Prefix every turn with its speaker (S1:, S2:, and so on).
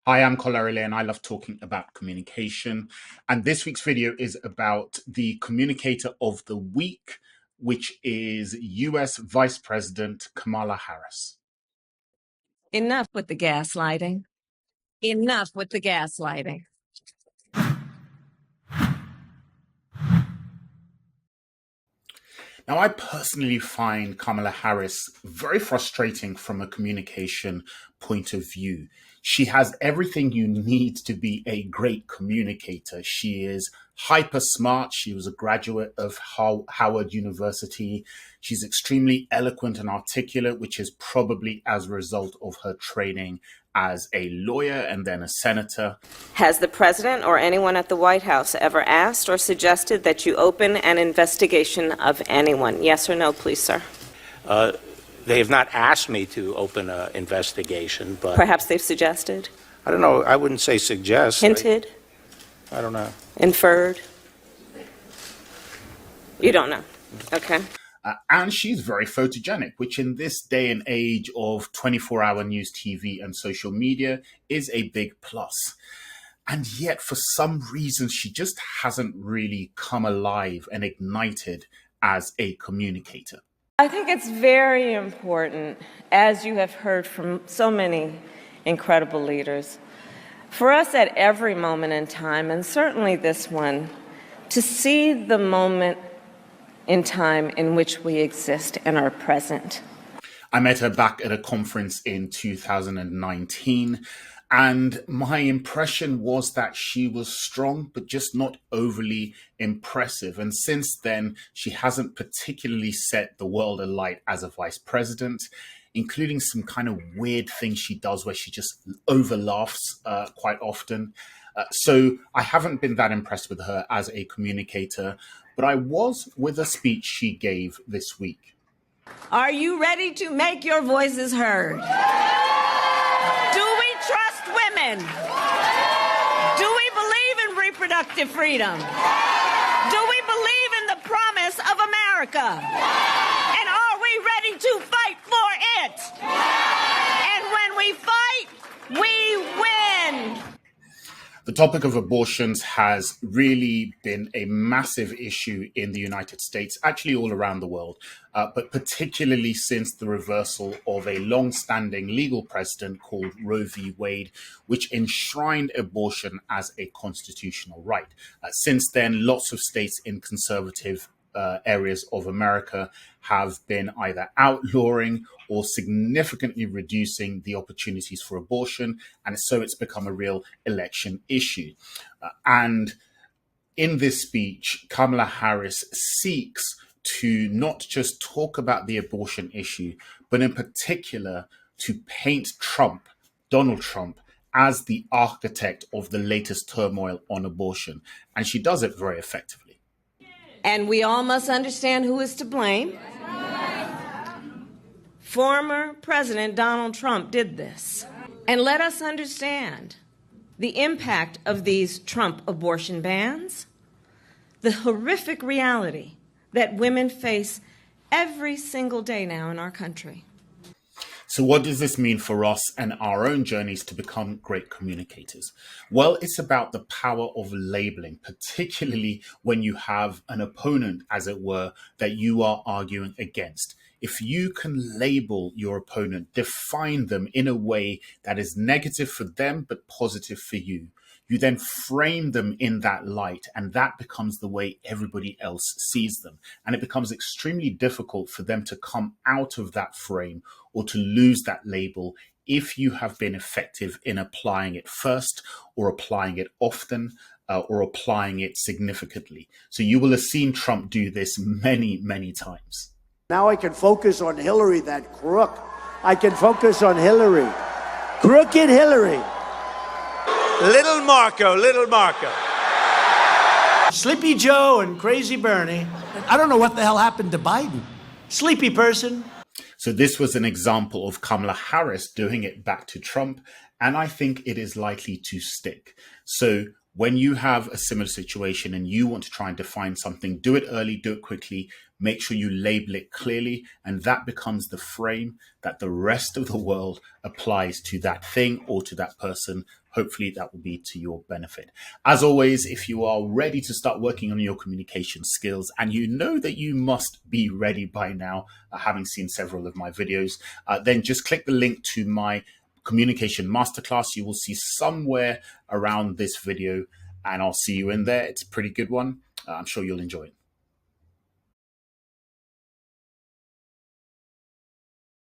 S1: Hi, I'm Kolarile and I love talking about communication. And this week's video is about the communicator of the week, which is US Vice President Kamala Harris.
S2: Enough with the gaslighting. Enough with the gaslighting.
S1: Now, I personally find Kamala Harris very frustrating from a communication point of view. She has everything you need to be a great communicator. She is hyper smart. She was a graduate of Howard University. She's extremely eloquent and articulate, which is probably as a result of her training as a lawyer and then a senator.
S3: Has the president or anyone at the White House ever asked or suggested that you open an investigation of anyone? Yes or no, please, sir?
S4: They have not asked me to open an investigation, but
S3: Perhaps they've suggested,
S4: I don't know. I wouldn't say suggest.
S3: hinted,
S4: I don't know.
S3: inferred. You don't know. Okay.
S1: And she's very photogenic, which in this day and age of 24-hour news TV and social media is a big plus. And yet, for some reason, she just hasn't really come alive and ignited as a communicator.
S3: I think it's very important, as you have heard from so many incredible leaders, for us at every moment in time, and certainly this one, to see the moment in time in which we exist and are present.
S1: I met her back at a conference in 2019, and my impression was that she was strong, but just not overly impressive. And since then, she hasn't particularly set the world alight as a vice president, including some kind of weird thing she does where she just overlaughs quite often. So I haven't been that impressed with her as a communicator, but I was with a speech she gave this week.
S2: Are you ready to make your voices heard? Do we trust women? Do we believe in reproductive freedom? Do we believe in the promise of America? And are we ready to fight for it? And when we fight, we win.
S1: The topic of abortions has really been a massive issue in the United States, actually all around the world, but particularly since the reversal of a long-standing legal precedent called Roe v. Wade, which enshrined abortion as a constitutional right. Since then, lots of states in conservative areas of America have been either outlawing or significantly reducing the opportunities for abortion. And so it's become a real election issue. And in this speech, Kamala Harris seeks to not just talk about the abortion issue, but in particular to paint Trump, Donald Trump, as the architect of the latest turmoil on abortion. And she does it very effectively.
S2: And we all must understand who is to blame. Former President Donald Trump did this. And let us understand the impact of these Trump abortion bans, the horrific reality that women face every single day now in our country.
S1: So what does this mean for us and our own journeys to become great communicators? Well, it's about the power of labeling, particularly when you have an opponent, as it were, that you are arguing against. If you can label your opponent, define them in a way that is negative for them, but positive for you, you then frame them in that light, and that becomes the way everybody else sees them. And it becomes extremely difficult for them to come out of that frame or to lose that label if you have been effective in applying it first, or applying it often, or applying it significantly. So you will have seen Trump do this many, many times.
S5: Now I can focus on Hillary, that crook. I can focus on Hillary. Crooked Hillary.
S6: Little Marco, little Marco.
S5: Sleepy Joe and Crazy Bernie. I don't know what the hell happened to Biden. Sleepy person.
S1: So this was an example of Kamala Harris doing it back to Trump, and I think it is likely to stick. So when you have a similar situation and you want to try and define something, do it early, do it quickly, make sure you label it clearly, and that becomes the frame that the rest of the world applies to that thing or to that person. Hopefully that will be to your benefit. As always, if you are ready to start working on your communication skills, and you know that you must be ready by now, having seen several of my videos, then just click the link to my communication masterclass. You will see somewhere around this video, and I'll see you in there. It's a pretty good one. I'm sure you'll enjoy it.